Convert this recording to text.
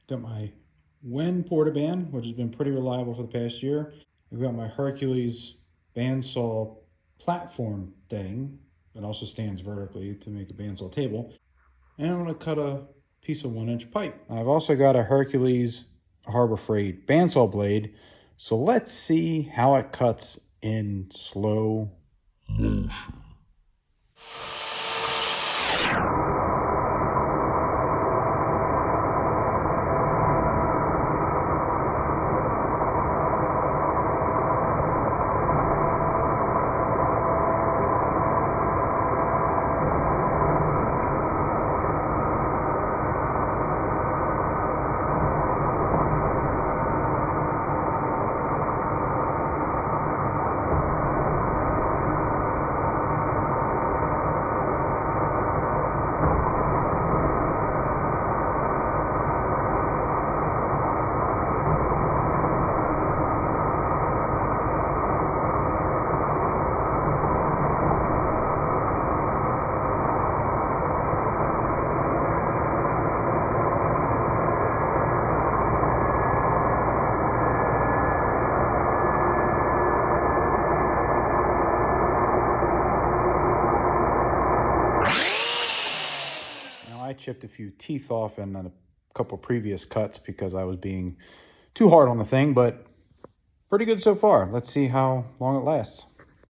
Got my Wen Portaband, which has been pretty reliable for the past year. I've got my Hercules bandsaw platform thing that also stands vertically to make a bandsaw table. And I'm going to cut a piece of 1-inch pipe. I've also got a Hercules Harbor Freight bandsaw blade. So let's see how it cuts in slow motion. I chipped a few teeth off in a couple previous cuts because I was being too hard on the thing, but pretty good so far. Let's see how long it lasts.